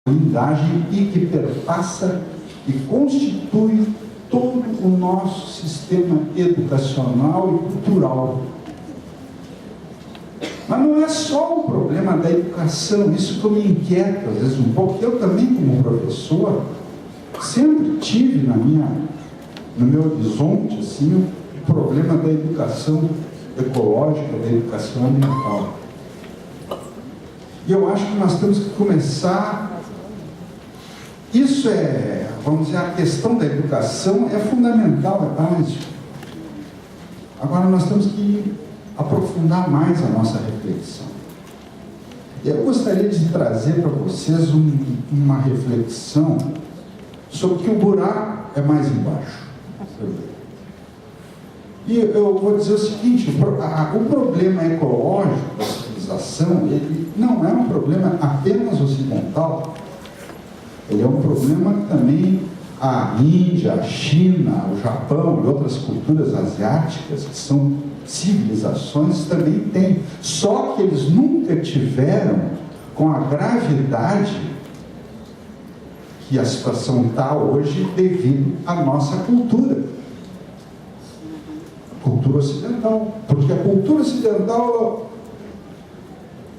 blindagem e que perpassa e constitui todo o nosso sistema educacional e cultural. Mas não é só o problema da educação, isso que eu me inquieto às vezes um pouco. Eu também, como professor, sempre tive no meu horizonte assim, o problema da educação ecológica, da educação ambiental. E eu acho que nós temos que começar. Isso vamos dizer, a questão da educação é fundamental, é básico. Agora nós temos que aprofundar mais a nossa reflexão. E eu gostaria de trazer para vocês uma reflexão sobre que o buraco é mais embaixo. E eu vou dizer o seguinte, o problema ecológico da civilização, ele não é um problema apenas ocidental, ele é um problema que também a Índia, a China, o Japão e outras culturas asiáticas, que são civilizações, também têm. Só que eles nunca tiveram com a gravidade que a situação está hoje devido à nossa cultura ocidental. Porque a cultura ocidental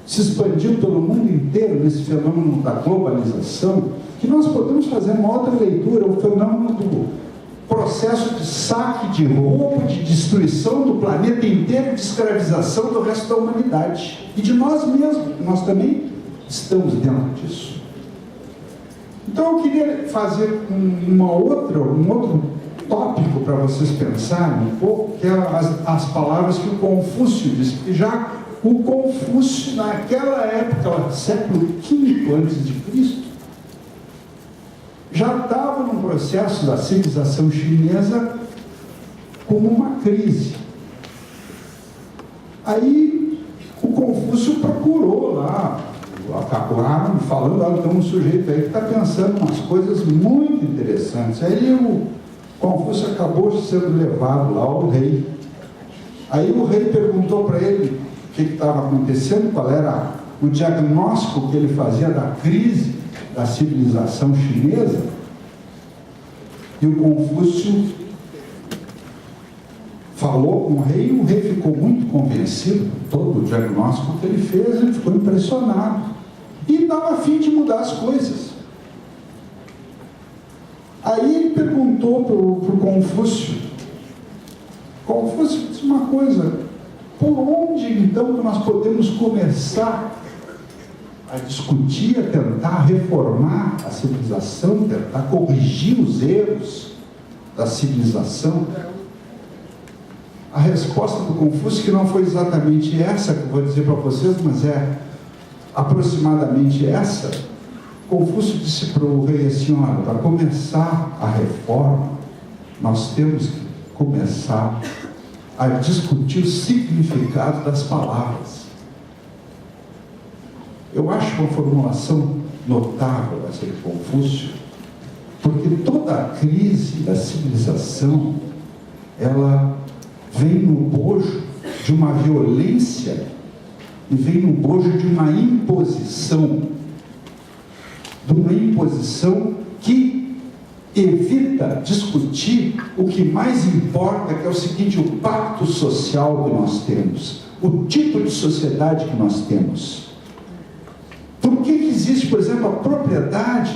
se expandiu pelo mundo inteiro nesse fenômeno da globalização, que nós podemos fazer uma outra leitura, o fenômeno do processo de saque de roubo, de destruição do planeta inteiro, de escravização do resto da humanidade. E de nós mesmos, nós também estamos dentro disso. Então eu queria fazer um outro tópico para vocês pensarem um pouco, que é as palavras que o Confúcio disse, que já o Confúcio, naquela época, século V a.C., já estava num processo da civilização chinesa como uma crise. Aí o Confúcio procurou lá, acabaram falando, olha, tem um sujeito aí que está pensando umas coisas muito interessantes. Aí o Confúcio acabou sendo levado lá ao rei. Aí o rei perguntou para ele o que estava acontecendo, qual era o diagnóstico que ele fazia da crise da civilização chinesa. E o Confúcio falou com o rei ficou muito convencido com todo o diagnóstico que ele fez, ele ficou impressionado e estava a fim de mudar as coisas. Aí ele perguntou para o Confúcio disse uma coisa: por onde então que nós podemos começar a discutir, a tentar reformar a civilização, tentar corrigir os erros da civilização? A resposta do Confúcio, que não foi exatamente essa que eu vou dizer para vocês, mas é aproximadamente essa. Confúcio disse para o rei assim: olha, para começar a reforma, nós temos que começar a discutir o significado das palavras. Eu acho uma formulação notável essa de Confúcio, porque toda a crise da civilização, ela vem no bojo de uma violência e vem no bojo de uma imposição que evita discutir o que mais importa, que é o seguinte: o pacto social que nós temos, o tipo de sociedade que nós temos. Por que existe, por exemplo, a propriedade?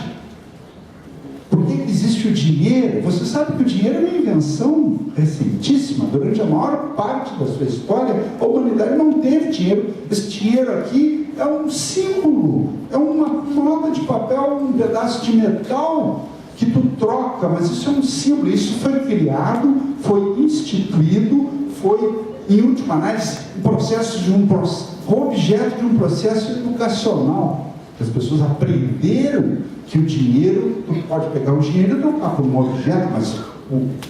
Por que existe o dinheiro? Você sabe que o dinheiro é uma invenção recentíssima. Durante a maior parte da sua história, a humanidade não teve dinheiro. Esse dinheiro aqui é um símbolo, é uma nota de papel, um pedaço de metal que tu troca, mas isso é um símbolo. Isso foi criado, foi instituído, foi, em última análise, objeto de um processo educacional. As pessoas aprenderam que o dinheiro, tu pode pegar o dinheiro e trocar por um objeto, mas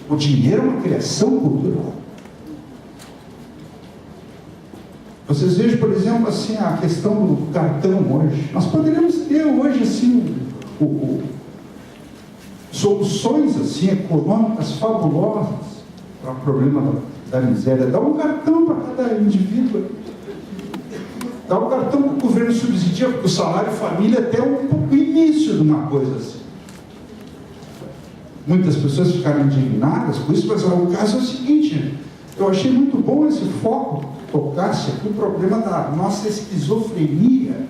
o dinheiro é uma criação cultural. Vocês vejam, por exemplo, assim, a questão do cartão hoje. Nós poderíamos ter hoje, assim, soluções, assim, econômicas fabulosas para o problema da miséria. Dá um cartão para cada indivíduo. Dá um cartão que o governo subsidia, porque o salário família até o início de uma coisa assim. Muitas pessoas ficaram indignadas com isso, mas o caso é o seguinte: eu achei muito bom esse foco que tocasse aqui o problema da nossa esquizofrenia.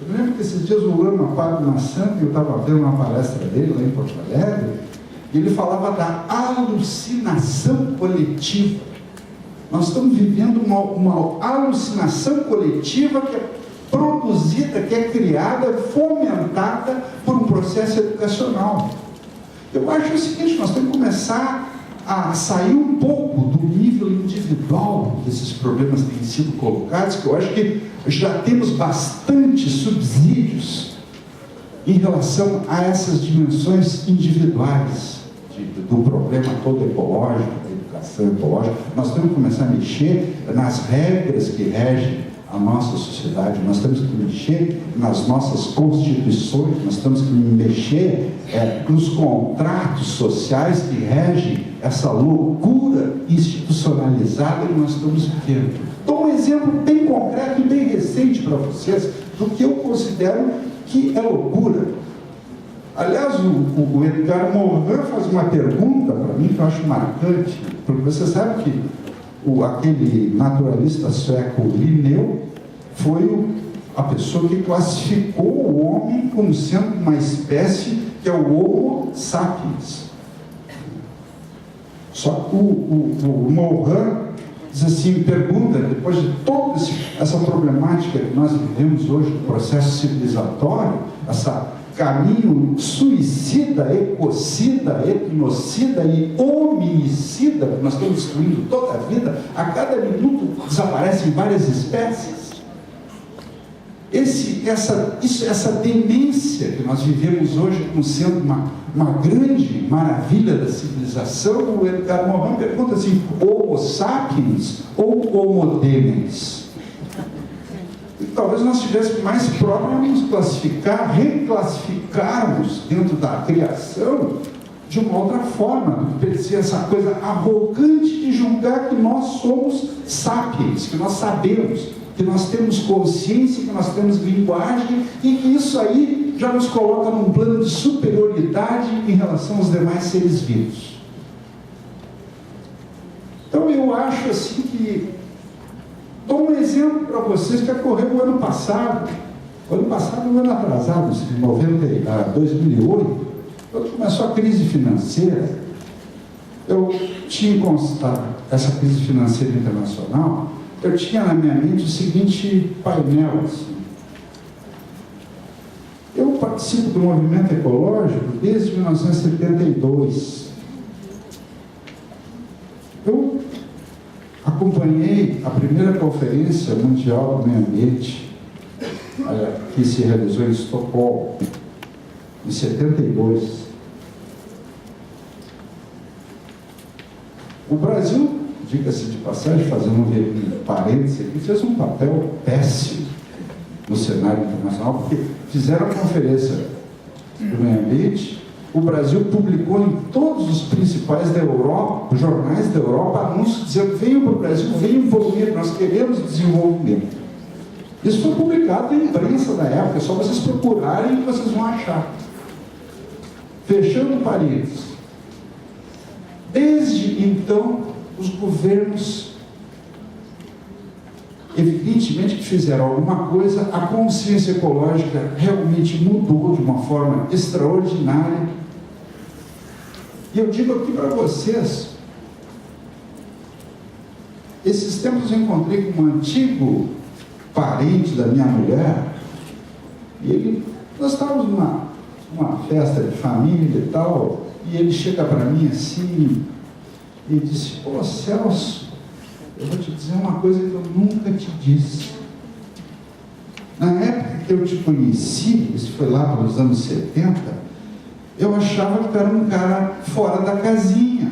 Eu lembro que esses dias o Lama Padre Maçã, eu estava vendo uma palestra dele lá em Porto Alegre, e ele falava da alucinação coletiva. Nós estamos vivendo uma alucinação coletiva que é produzida, que é criada, fomentada por um processo educacional. Eu acho o seguinte: nós temos que começar a sair um pouco do nível individual desses problemas têm sido colocados, que eu acho que já temos bastante subsídios em relação a essas dimensões individuais do problema todo ecológico, da educação ecológica. Nós temos que começar a mexer nas regras que regem a nossa sociedade, nós temos que mexer nas nossas constituições, nós temos que mexer nos contratos sociais que regem essa loucura institucionalizada que nós estamos vivendo. Dou um exemplo bem concreto e bem recente para vocês do que eu considero que é loucura. Aliás, o Edgar Morin faz uma pergunta para mim que eu acho marcante, porque você sabe que aquele naturalista sueco Linneu foi a pessoa que classificou o homem como sendo uma espécie que é o Homo sapiens. Só que o Morin diz assim, pergunta, depois de toda essa problemática que nós vivemos hoje, do processo civilizatório, essa caminho suicida, ecocida, etnocida e hominicida, que nós estamos destruindo toda a vida, a cada minuto desaparecem várias espécies. Essa demência que nós vivemos hoje como sendo uma grande maravilha da civilização, o Edgar Morin pergunta assim: Homo sapiens ou Homo demens? E talvez nós estivéssemos mais próximos de reclassificarmos dentro da criação de uma outra forma, do que essa coisa arrogante de julgar que nós somos sapiens, que nós sabemos, que nós temos consciência, que nós temos linguagem, e que isso aí já nos coloca num plano de superioridade em relação aos demais seres vivos. Então eu acho assim que dou um exemplo para vocês que ocorreu no ano passado. O ano ano atrasado, em 2008, quando começou a crise financeira, eu tinha constatado essa crise financeira internacional, eu tinha na minha mente o seguinte painel, assim. Eu participo do movimento ecológico desde 1972. Eu acompanhei a primeira conferência mundial do meio ambiente, que se realizou em Estocolmo, em 72. O Brasil, diga-se de passagem, fazendo um parênteses aqui, fez um papel péssimo no cenário internacional, porque fizeram a conferência do meio ambiente. O Brasil publicou em todos os principais da Europa, jornais da Europa, anúncios dizendo: venham para o Brasil, venham poluir, nós queremos desenvolvimento. Isso foi publicado na imprensa da época, é só vocês procurarem que vocês vão achar. Fechando parênteses. Desde então, os governos, evidentemente que fizeram alguma coisa, a consciência ecológica realmente mudou de uma forma extraordinária. E eu digo aqui para vocês, esses tempos eu encontrei com um antigo parente da minha mulher, e nós estávamos numa festa de família e tal, e ele chega para mim assim, e disse: pô, Celso, eu vou te dizer uma coisa que eu nunca te disse. Na época que eu te conheci, isso foi lá para os anos 70, eu achava que tu era um cara fora da casinha.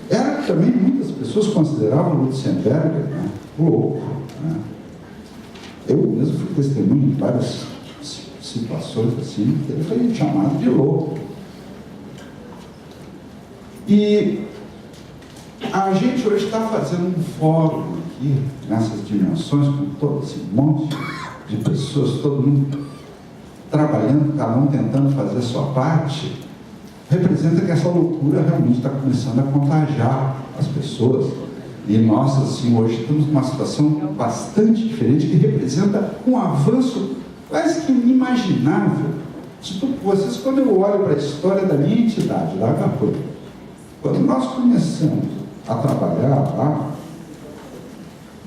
Era que também muitas pessoas consideravam o Lutzenberger, né, louco. Né? Eu mesmo fui testemunho de várias situações assim, que ele foi chamado de louco. E a gente hoje está fazendo um fórum aqui, nessas dimensões, com todo esse monte de pessoas, todo mundo trabalhando, cada um tentando fazer a sua parte, representa que essa loucura realmente está começando a contagiar as pessoas. E nós, assim, hoje estamos numa situação bastante diferente, que representa um avanço quase que inimaginável. Vocês, quando eu olho para a história da minha entidade, da HPAN, quando nós começamos a trabalhar lá,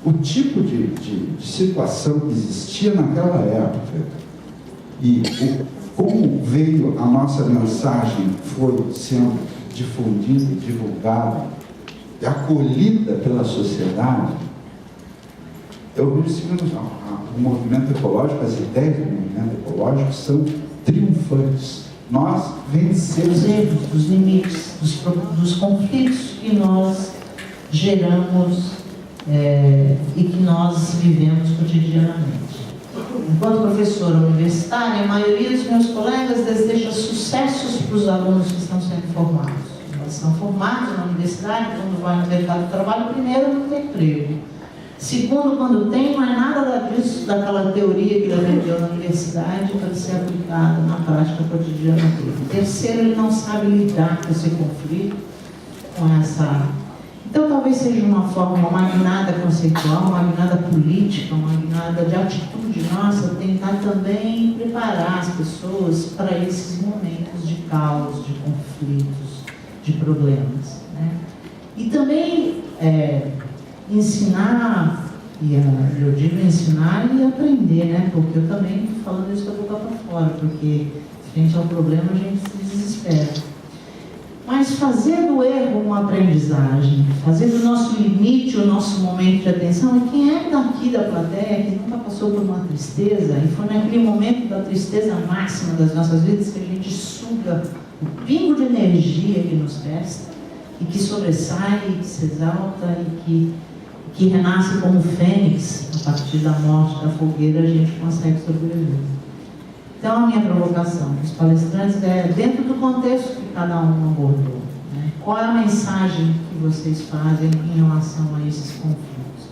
o tipo de situação que existia naquela época e como veio a nossa mensagem, foi sendo difundida, divulgada e acolhida pela sociedade, eu vejo o seguinte: o movimento ecológico, as ideias do movimento ecológico são triunfantes. Nós vencemos os erros, os limites, dos conflitos que nós geramos e que nós vivemos cotidianamente. Enquanto professora universitária, a maioria dos meus colegas deseja sucessos para os alunos que estão sendo formados. Eles são formados na universidade, quando vai no mercado de trabalho, primeiro, não tem emprego. Segundo, quando tem, não é nada disso, daquela teoria que ele aprendeu na universidade para ser aplicada na prática cotidiana dele. Terceiro, ele não sabe lidar com esse conflito, com essa... Então, talvez seja uma forma, uma guinada conceitual, uma guinada política, uma guinada de atitude nossa, tentar também preparar as pessoas para esses momentos de caos, de conflitos, de problemas, né? E também ensinar, e eu digo ensinar e aprender, né? Porque eu também estou falando isso da boca para fora, porque frente ao problema a gente se desespera. Mas fazer do erro uma aprendizagem, fazer do nosso limite o nosso momento de atenção. E quem é daqui da plateia que nunca passou por uma tristeza, e foi naquele momento da tristeza máxima das nossas vidas que a gente suga o pingo de energia que nos resta, e que sobressai, e que se exalta, e que renasce como fênix, a partir da morte da fogueira a gente consegue sobreviver. Então, a minha provocação para os palestrantes é, dentro do contexto que cada um abordou, né? Qual é a mensagem que vocês fazem em relação a esses conflitos?